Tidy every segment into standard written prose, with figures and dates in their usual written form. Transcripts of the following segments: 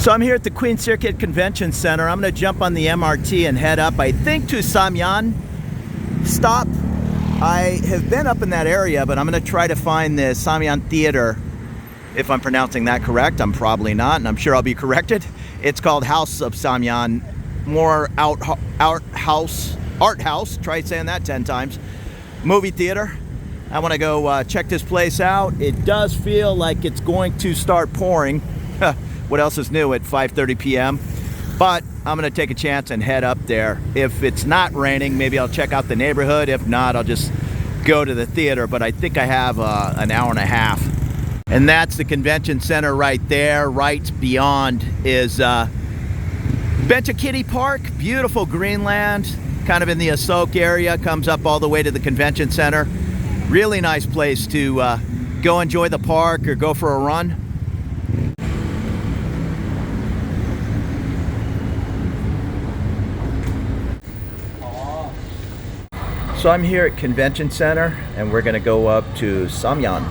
So I'm here at the Queen Circuit Convention Center. I'm going to jump on the MRT and head up, I think, to Samyan stop. I have been up in that area, but I'm going to try to find the Samyan Theater. If I'm pronouncing that correct, I'm probably not, and I'm sure I'll be corrected. It's called House of Samyan, more art house, try saying that 10 times, movie theater. I want to go check this place out. It does feel like it's going to start pouring. What else is new at 5:30 p.m.? But I'm going to take a chance and head up there. If it's not raining, maybe I'll check out the neighborhood. If not, I'll just go to the theater. But I think I have an hour and a half. And that's the convention center right there. Right beyond is Bangkok Park. Beautiful greenland, kind of in the Asok area. Comes up all the way to the convention center. Really nice place to go enjoy the park or go for a run. So I'm here at Convention Center, and we're going to go up to Samyan.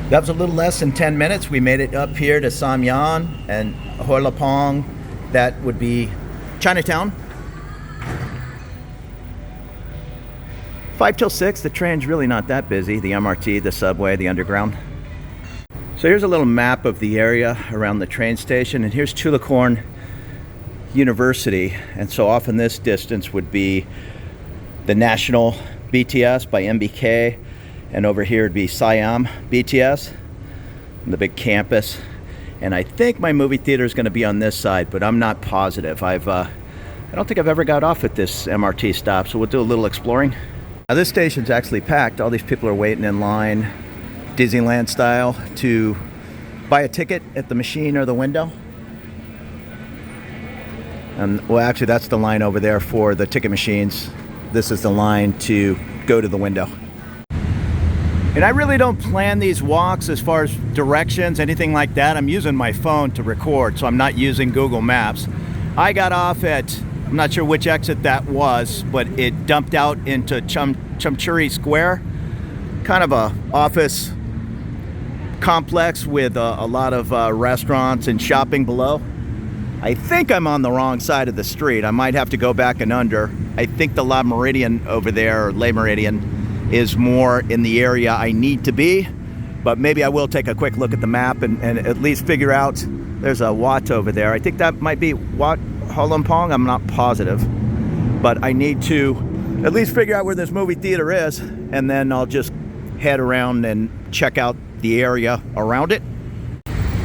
That was a little less than 10 minutes. We made it up here to Samyan and Hoilapong. That would be Chinatown. 5 till 6, the train's really not that busy. The MRT, the subway, the underground. So here's a little map of the area around the train station, and here's Chulalongkorn University, and so off in this distance would be the National BTS by MBK, and over here would be Siam BTS, the big campus. And I think my movie theater is going to be on this side, but I'm not positive. I don't think I've ever got off at this MRT stop, so we'll do a little exploring. Now this station's actually packed. All these people are waiting in line, Disneyland style, to buy a ticket at the machine or the window. And well, actually that's the line over there for the ticket machines. This is the line to go to the window. And I really don't plan these walks as far as directions, anything like that. I'm using my phone to record, so I'm not using Google Maps. I got off at, I'm not sure which exit that was, but it dumped out into Chamchuri Square, kind of a office complex with a lot of restaurants and shopping below. I think I'm on the wrong side of the street. I might have to go back and under. I think the La Meridian over there, or Le Meridian, is more in the area I need to be. But maybe I will take a quick look at the map and at least figure out. There's a Wat over there. I think that might be Wat Holumpong. I'm not positive. But I need to at least figure out where this movie theater is, and then I'll just head around and check out the area around it.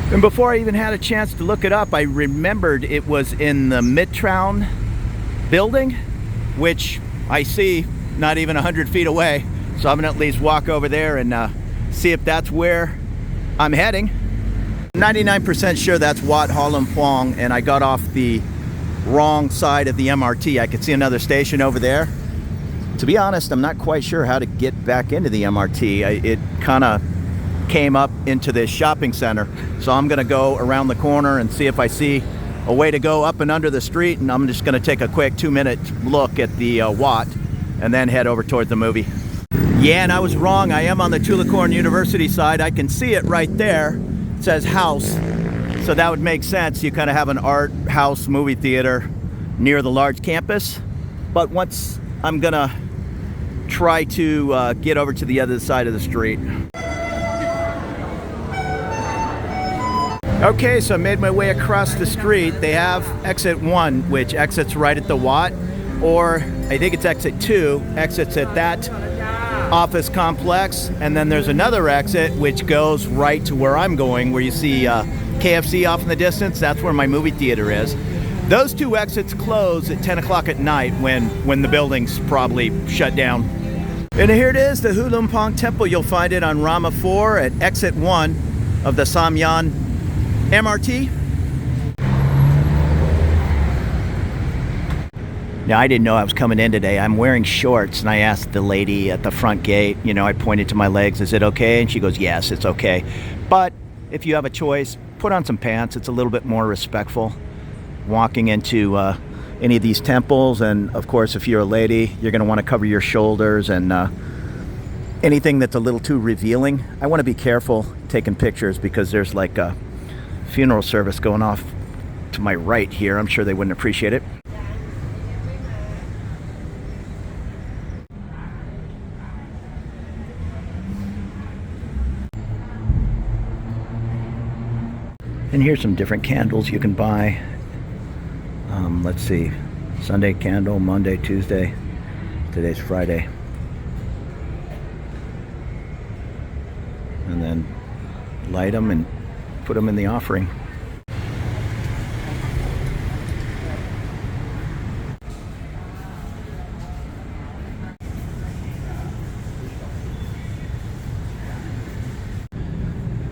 And before I even had a chance to look it up, I remembered it was in the Midtown building, which I see not even 100 feet away. So I'm gonna at least walk over there and see if that's where I'm heading. 99% sure that's Wat Holumpong, and I got off the wrong side of the MRT. I could see another station over there. To be honest, I'm not quite sure how to get back into the MRT. It kind of came up into this shopping center, so I'm gonna go around the corner and see if I see a way to go up and under the street, and I'm just gonna take a quick 2-minute look at the Wat and then head over toward the movie. Yeah, and I was wrong. I am on the Chulalongkorn University side. I can see it right there. It says house, so that would make sense. You kind of have an art house movie theater near the large campus. But once I'm gonna try to get over to the other side of the street. Okay, so I made my way across the street. They have exit 1, which exits right at the Wat, or I think it's exit 2, exits at that office complex, and then there's another exit which goes right to where I'm going, where you see KFC off in the distance. That's where my movie theater is. Those two exits close at 10 o'clock at night when the building's probably shut down. And here it is, the Holumpong Temple. You'll find it on Rama 4 at exit 1 of the Samyan MRT. Now, I didn't know I was coming in today. I'm wearing shorts, and I asked the lady at the front gate, I pointed to my legs, is it okay? And she goes, yes, it's okay. But if you have a choice, put on some pants. It's a little bit more respectful walking into any of these temples. And of course, if you're a lady, you're going to want to cover your shoulders and anything that's a little too revealing. I want to be careful taking pictures because there's like a funeral service going off to my right here. I'm sure they wouldn't appreciate it. And here's some different candles you can buy. Let's see, Sunday candle, Monday, Tuesday, today's Friday. And then light them and put them in the offering.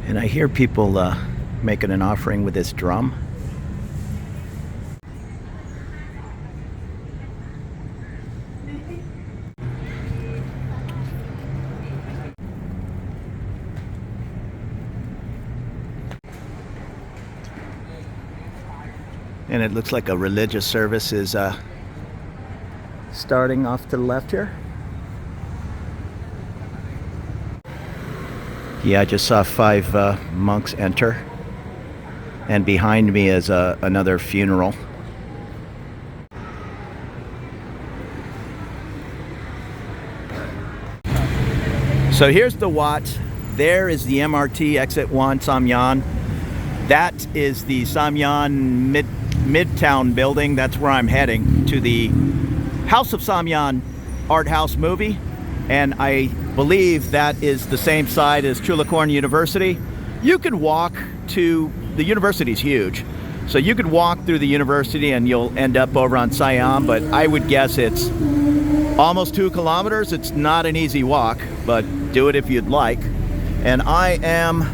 And I hear people making an offering with this drum. And it looks like a religious service is starting off to the left here. Yeah, I just saw 5 monks enter. And behind me is another funeral. So here's the Wat. There is the MRT Exit 1 Samyan. That is the Samyan Midtown building. That's where I'm heading, to the House of Samyan art house movie. And I believe that is the same side as Chulalongkorn University. You can walk to, the university's huge, so you could walk through the university and you'll end up over on Siam, but I would guess it's almost 2 kilometers. It's not an easy walk, but do it if you'd like. And I am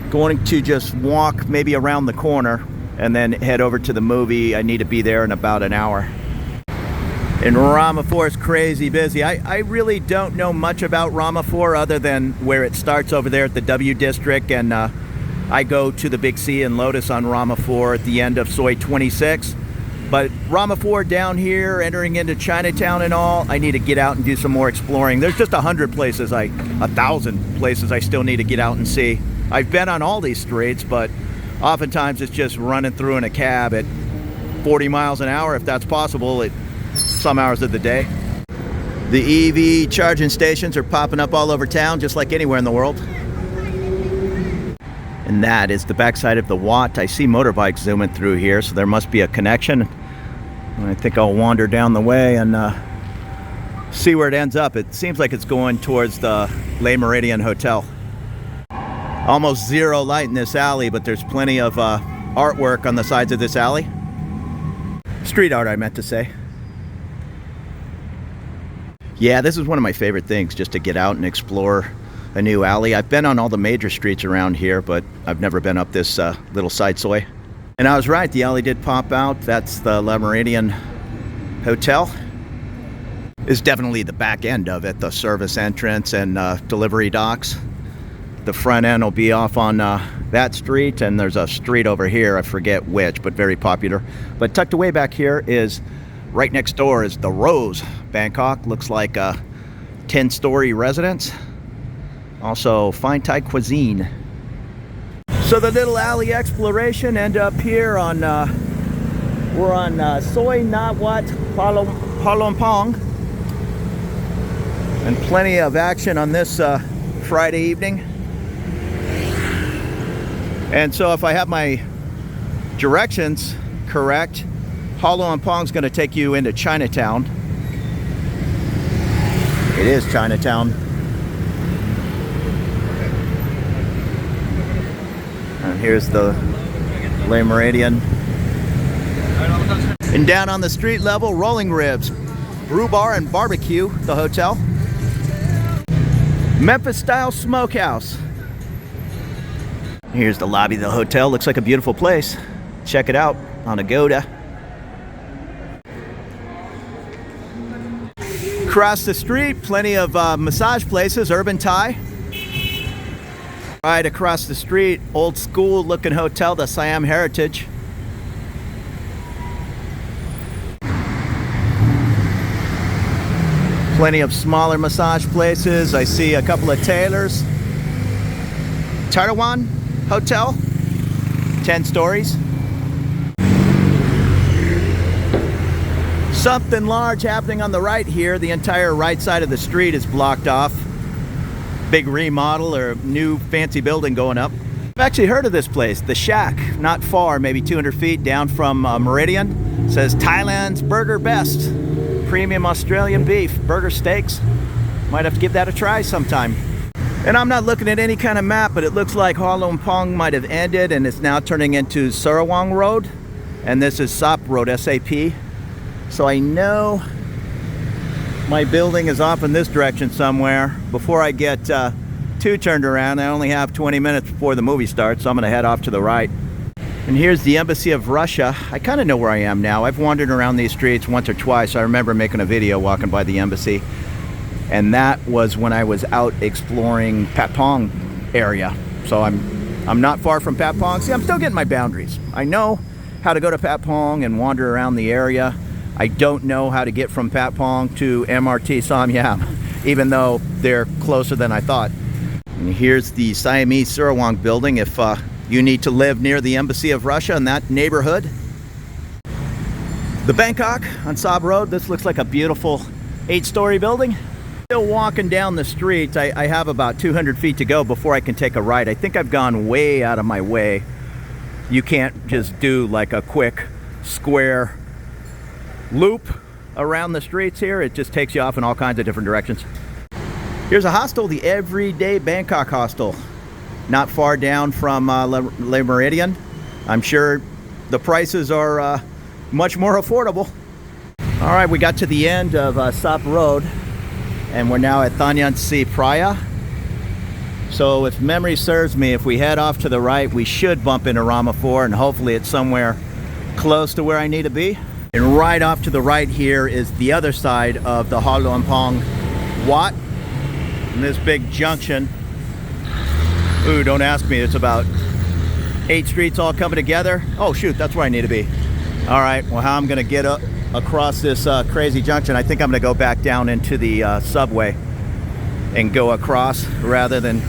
going to just walk maybe around the corner and then head over to the movie. I need to be there in about an hour. And Ramapur is crazy busy. I really don't know much about Ramapur other than where it starts over there at the W District, and I go to the Big C and Lotus on Ramapur at the end of Soi 26. But Ramapur down here, entering into Chinatown and all, I need to get out and do some more exploring. There's just 1,000 places I still need to get out and see. I've been on all these streets, but oftentimes it's just running through in a cab at 40 miles an hour, if that's possible, at some hours of the day. The EV charging stations are popping up all over town, just like anywhere in the world. And that is the backside of the Wat. I see motorbikes zooming through here, so there must be a connection. And I think I'll wander down the way and see where it ends up. It seems like it's going towards the Le Méridien Hotel. Almost zero light in this alley, but there's plenty of artwork on the sides of this alley. Street art, I meant to say. Yeah, this is one of my favorite things, just to get out and explore a new alley. I've been on all the major streets around here, but I've never been up this little side soi. And I was right, the alley did pop out. That's the Le Méridien Hotel. It's definitely the back end of it, the service entrance and delivery docks. The front end will be off on that street, and there's a street over here, I forget which, but very popular. But tucked away back here is, right next door is the Rose, Bangkok. Looks like a 10-story residence. Also, fine Thai cuisine. So the little alley exploration end up here on, we're on Soi Nat Wat Palompong. And plenty of action on this Friday evening. And so if I have my directions correct, Palompong's going to take you into Chinatown. It is Chinatown. And here's the Le Méridien. And down on the street level, Rolling Ribs, Brew Bar and Barbecue, the hotel. Memphis style smokehouse. Here's the lobby of the hotel. Looks like a beautiful place. Check it out on Agoda. Across the street, plenty of massage places, Urban Thai. Right across the street, old school looking hotel, the Siam Heritage. Plenty of smaller massage places. I see a couple of tailors. Taiwan Hotel, 10 stories. Something large happening on the right here. The entire right side of the street is blocked off. Big remodel or new fancy building going up. I've actually heard of this place, The Shack, not far, maybe 200 feet down from Meridian. It says Thailand's burger best. Premium Australian beef, burger steaks. Might have to give that a try sometime. And I'm not looking at any kind of map, but it looks like Ha Long Pong might have ended and it's now turning into Sarawang Road. And this is Sap Road, SAP. So I know my building is off in this direction somewhere. Before I get too turned around, I only have 20 minutes before the movie starts, so I'm gonna head off to the right. And here's the Embassy of Russia. I kind of know where I am now. I've wandered around these streets once or twice. I remember making a video walking by the embassy. And that was when I was out exploring Patpong area. So I'm not far from Patpong. See, I'm still getting my boundaries. I know how to go to Patpong and wander around the area. I don't know how to get from Patpong to MRT Samyam, even though they're closer than I thought. And here's the Siamese Sarawang building if you need to live near the Embassy of Russia in that neighborhood. The Bangkok on Sab Road. This looks like a beautiful 8-story building. Still walking down the street. I have about 200 feet to go before I can take a right. I think I've gone way out of my way. You can't just do like a quick square loop around the streets here. It just takes you off in all kinds of different directions. Here's a hostel, the Everyday Bangkok Hostel, not far down from Le Meridian. I'm sure the prices are much more affordable. All right, we got to the end of Sap Road and we're now at Thanyansi Praia. So if memory serves me, if we head off to the right, we should bump into Rama 4 and hopefully it's somewhere close to where I need to be. And right off to the right here is the other side of the Ha Long Pong Wat. And this big junction. Ooh, don't ask me. It's about 8 streets all coming together. Oh shoot, that's where I need to be. All right, well, how I'm gonna get up across this crazy junction, I think I'm gonna go back down into the subway and go across rather than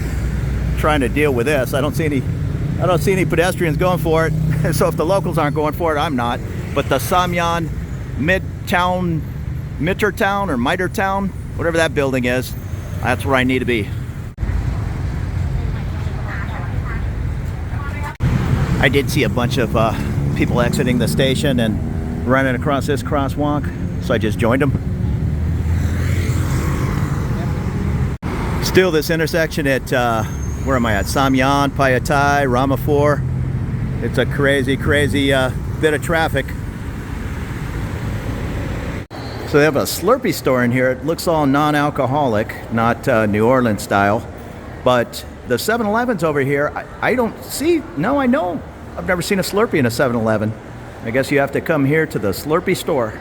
trying to deal with this. I don't see any pedestrians going for it. So if the locals aren't going for it, I'm not. But the Samyan Midtown or Mitertown, whatever that building is, that's where I need to be. I did see a bunch of people exiting the station and running across this crosswalk, so I just joined them. Still this intersection at, where am I at? Samyan, Payatai, Rama 4. It's a crazy bit of traffic. So they have a Slurpee store in here. It looks all non-alcoholic, not New Orleans style. But the 7-Eleven's over here, I don't see, no, I know. I've never seen a Slurpee in a 7-Eleven. I guess you have to come here to the Slurpee store.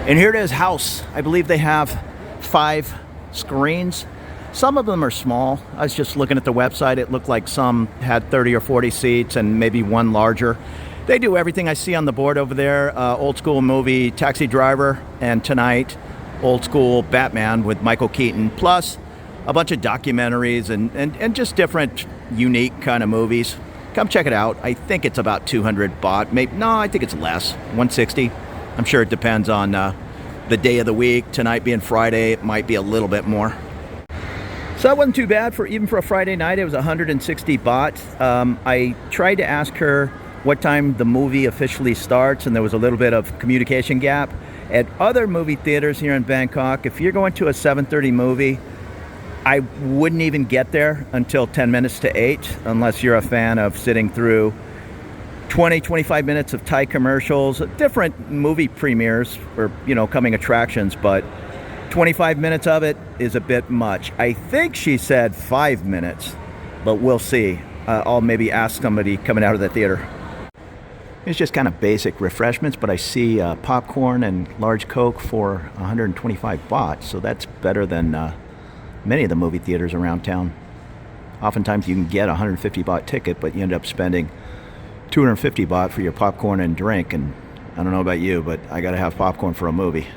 And here it is, house. I believe they have 5 screens. Some of them are small. I was just looking at the website. It looked like some had 30 or 40 seats and maybe one larger. They do everything I see on the board over there. Old school movie Taxi Driver, and tonight old school Batman with Michael Keaton, plus a bunch of documentaries and just different unique kind of movies. Come check it out. I think it's about 200 baht. Maybe, no, I think it's less, 160. I'm sure it depends on the day of the week. Tonight being Friday, it might be a little bit more. So that wasn't too bad even for a Friday night. It was 160 baht. I tried to ask her what time the movie officially starts, and there was a little bit of communication gap. At other movie theaters here in Bangkok, if you're going to a 7:30 movie, I wouldn't even get there until 10 minutes to 8, unless you're a fan of sitting through 20-25 minutes of Thai commercials, different movie premieres or, you know, coming attractions, but 25 minutes of it is a bit much. I think she said 5 minutes, but we'll see. I'll maybe ask somebody coming out of the theater. It's just kind of basic refreshments, but I see popcorn and large Coke for 125 baht, so that's better than many of the movie theaters around town. Oftentimes you can get a 150 baht ticket, but you end up spending 250 baht for your popcorn and drink, and I don't know about you, but I gotta have popcorn for a movie.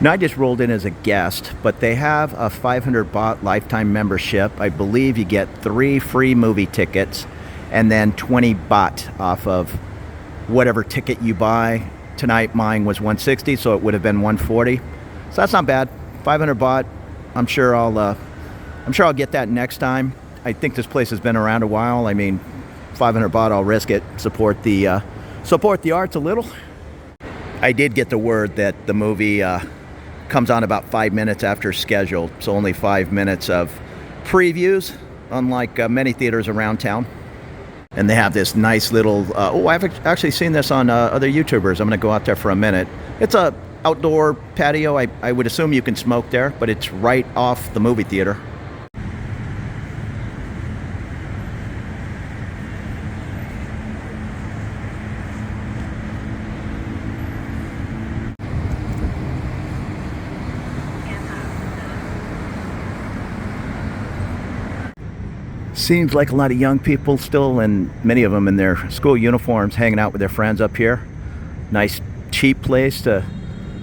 Now, I just rolled in as a guest, but they have a 500 baht lifetime membership. I believe you get 3 free movie tickets and then 20 baht off of whatever ticket you buy. Tonight mine was 160, so it would have been 140. So that's not bad. 500 baht. I'm sure I'll get that next time. I think this place has been around a while. I mean, 500 baht, I'll risk it. Support the arts a little. I did get the word that the movie comes on about 5 minutes after scheduled, so only 5 minutes of previews, unlike many theaters around town. And they have this nice little, I've actually seen this on other YouTubers. I'm going to go out there for a minute. It's a outdoor patio. I would assume you can smoke there, but it's right off the movie theater. Seems like a lot of young people still, and many of them in their school uniforms, hanging out with their friends up here. Nice, cheap place to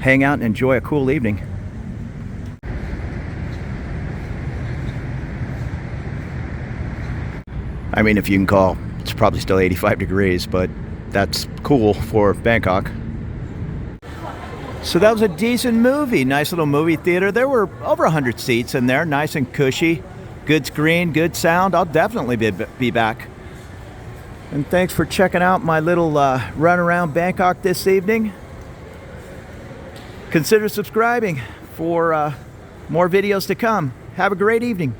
hang out and enjoy a cool evening. I mean, if you can call, it's probably still 85 degrees, but that's cool for Bangkok. So that was a decent movie. Nice little movie theater. There were over 100 seats in there, nice and cushy. Good screen, good sound. I'll definitely be back. And thanks for checking out my little run around Bangkok this evening. Consider subscribing for more videos to come. Have a great evening.